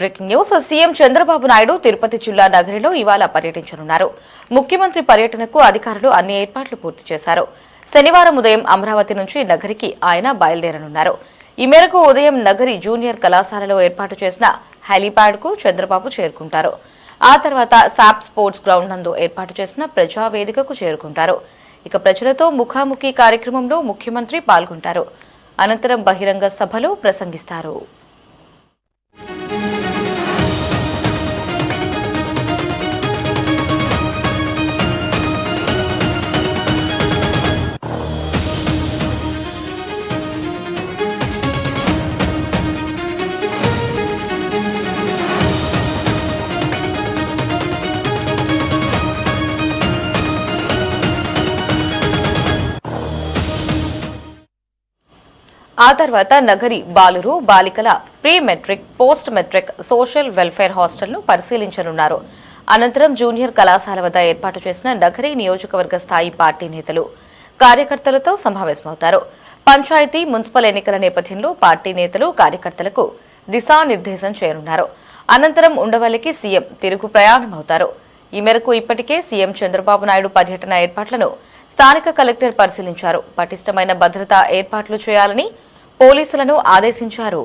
Breaking news. CM Chandrababu Naidu Tirupati జిల్లా నగరిలో ఇవాళ పర్యటించనున్నారు. ముఖ్యమంత్రి పర్యటనకు అధికారులు అన్ని ఏర్పాట్లు పూర్తి చేశారు. శనివారం ఉదయం అమరావతి నుంచి నగరికి ఆయన బయలుదేరనున్నారు. ఈ మేరకు ఉదయం నగరి జూనియర్ కళాశాలలో ఏర్పాటు చేసిన హెలీప్యాడ్ కు చంద్రబాబు చేరుకుంటారు. ఆ తర్వాత సాప్ స్పోర్ట్స్ గ్రౌండ్ నందు ఏర్పాటు చేసిన ప్రజావేదికకు చేరుకుంటారు. ఇక ప్రజలతో ముఖాముఖి కార్యక్రమంలో ముఖ్యమంత్రి పాల్గొంటారు. అనంతరం బహిరంగ సభలో ప్రసంగిస్తారు. ఆ తర్వాత నగరి బాలురు బాలికల pre matric post matric social welfare హాస్టల్ను పరిశీలించనున్నారు. అనంతరం జూనియర్ కళాశాల వద్ద ఏర్పాటు చేసిన నగరి నియోజకవర్గ స్థాయి పార్టీ నేతలు కార్యకర్తలతో సమావేశమవుతారు. పంచాయతీ మున్సిపల్ ఎన్నికల నేపథ్యంలో పార్టీ నేతలు కార్యకర్తలకు దిశానిర్దేశం చేయనున్నారు. అనంతరం ఉండవల్లికి సీఎం తిరుగు ప్రయాణమవుతారు. ఈ మేరకు ఇప్పటికే సీఎం చంద్రబాబు నాయుడు పర్యటన ఏర్పాట్లను స్థానిక కలెక్టర్ పరిశీలించారు. పటిష్టమైన భద్రతా ఏర్పాట్లు చేయాలని పోలీసులను ఆదేశించారు.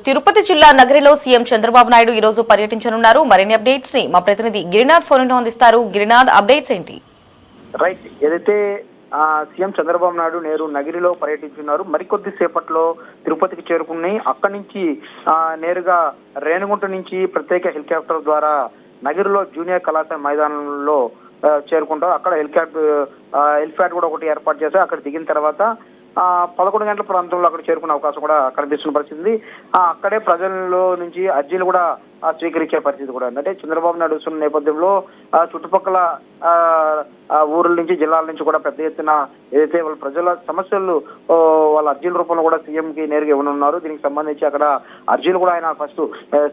తిరుపతి జిల్లా నగరిలో సీఎం చంద్రబాబు నాయుడు ఈ రోజు పర్యటించనున్నారు. మరిన్ని అప్డేట్స్ ని మా ప్రతినిధి గిరినాథ్ ఫోన్ అందిస్తారు. గిరినాథ్, అప్డేట్స్ ఏంటి? రైట్, ఏదైతే సీఎం చంద్రబాబు నాయుడు నేరు నగిరిలో పర్యటించున్నారు. మరికొద్ది సేపట్లో తిరుపతికి చేరుకుని అక్కడి నుంచి నేరుగా రేణిగుంట నుంచి ప్రత్యేక హెలికాప్టర్ ద్వారా నగిరిలో జూనియర్ కళాశాల మైదానంలో చేరుకుంటారు. అక్కడ హెలిప్యాడ్ కూడా ఒకటి ఏర్పాటు చేశారు. అక్కడ దిగిన తర్వాత 11 గంటల ప్రాంతంలో అక్కడ చేరుకునే అవకాశం కూడా కనిపిస్తున్న పరిస్థితి. అక్కడే ప్రజల్లో నుంచి అర్జీలు కూడా స్వీకరించే పరిస్థితి కూడా అంటే చంద్రబాబు నాయుడు వస్తున్న నేపథ్యంలో చుట్టుపక్కల ఊర్ల నుంచి జిల్లాల నుంచి కూడా పెద్ద ఎత్తున ఏదైతే వాళ్ళ ప్రజల సమస్యలు వాళ్ళ అర్జీల రూపంలో కూడా సీఎం కి నేరుగా ఇవ్వనున్నారు. దీనికి సంబంధించి అక్కడ అర్జీలు కూడా ఆయన ఫస్ట్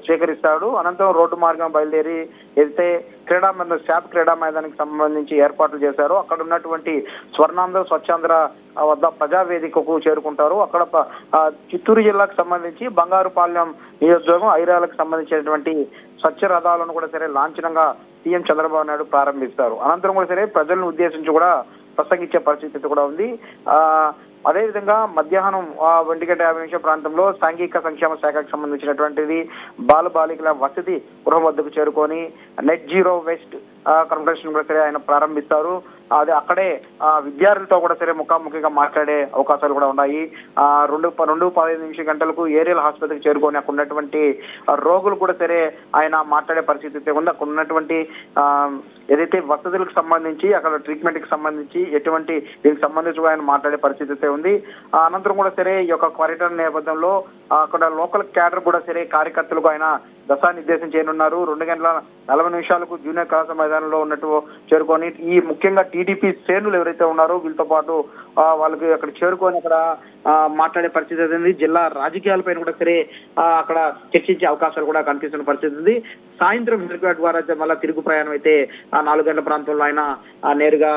స్వీకరిస్తాడు. అనంతరం రోడ్డు మార్గం బయలుదేరి ఏదైతే శాప్ క్రీడా మైదానికి సంబంధించి ఏర్పాట్లు చేశారో అక్కడ ఉన్నటువంటి స్వర్ణాంధ్ర స్వచ్ఛాంధ్ర వద్ద ప్రజావేదికకు చేరుకుంటారు. అక్కడ చిత్తూరు జిల్లాకు సంబంధించి బంగారుపాలెం నియోజకవర్గం ఐరాలకు సంబంధించినటువంటి స్వచ్ఛ రథాలను కూడా సరే లాంఛనంగా సీఎం చంద్రబాబు నాయుడు ప్రారంభిస్తారు. అనంతరం కూడా సరే ప్రజలను ఉద్దేశించి కూడా ప్రసంగించే పరిస్థితి కూడా ఉంది. అదేవిధంగా మధ్యాహ్నం 1:50 ప్రాంతంలో సాంఘిక సంక్షేమ శాఖకు సంబంధించినటువంటిది బాలికల వసతి గృహం వద్దకు చేరుకొని నెట్ జీరో వేస్ట్ కన్వర్షన్ కూడా సరే ఆయన ప్రారంభిస్తారు. అది అక్కడే విద్యార్థులతో కూడా సరే ముఖాముఖిగా మాట్లాడే అవకాశాలు కూడా ఉన్నాయి. 2:15 గంటలకు ఏరియల్ హాస్పిటల్కి చేరుకొని అక్కడ ఉన్నటువంటి రోగులు కూడా సరే ఆయన మాట్లాడే పరిస్థితి ఉంది. అక్కడ ఉన్నటువంటి ఏదైతే వసతులకు సంబంధించి అక్కడ ట్రీట్మెంట్ కి సంబంధించి ఎటువంటి దీనికి సంబంధించి ఆయన మాట్లాడే పరిస్థితి ఉంది. అనంతరం కూడా సరే ఈ యొక్క పర్యటన నేపథ్యంలో అక్కడ లోకల్ క్యాడర్ కూడా సరే కార్యకర్తలకు ఆయన దశానిర్దేశం చేయనున్నారు. 2:40 జూనియర్ కళాశాల మైదానంలో ఉన్నట్టు చేరుకొని ఈ ముఖ్యంగా టీడీపీ శ్రేణులు ఎవరైతే ఉన్నారో వీళ్ళతో పాటు వాళ్ళకి అక్కడ చేరుకొని అక్కడ మాట్లాడే పరిస్థితి ఉంది. జిల్లా రాజకీయాలపైన కూడా సరే అక్కడ చర్చించే అవకాశాలు కూడా కనిపిస్తున్న పరిస్థితి ఉంది. సాయంత్రం హెలిప్యాడ్ ద్వారా మళ్ళీ తిరుగు ప్రయాణం అయితే 4 గంటల ప్రాంతంలో ఆయన నేరుగా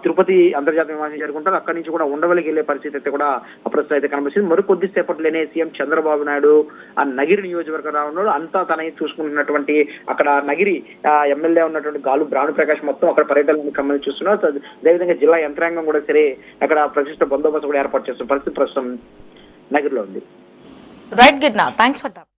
తిరుపతి అంతర్జాతీయ విమానం చేరుకుంటారు. అక్కడి నుంచి కూడా ఉండవల్లికి వెళ్లే పరిస్థితి అయితే కూడా ప్రస్తుతం అయితే కనిపిస్తుంది. మరి కొద్దిసేపట్లోనే సీఎం చంద్రబాబు నాయుడు ఆ నగిరి నియోజకవర్గం రానున్నాడు. అంతా తనని చూసుకుంటున్నటువంటి అక్కడ నగిరి ఎమ్మెల్యే ఉన్నటువంటి గాలు భానుప్రకాష్ మొత్తం అక్కడ పర్యటనకు సంబంధించి చూస్తున్నారు. అదేవిధంగా జిల్లా యంత్రాంగం కూడా సరే అక్కడ ప్రతిష్ట బందోబస్తు కూడా ఏర్పాటు చేస్తున్న పరిస్థితి ప్రస్తుతం నగిరిలో ఉంది. రైట్ గిడ్నా, థ్యాంక్స్ ఫర్ దట్.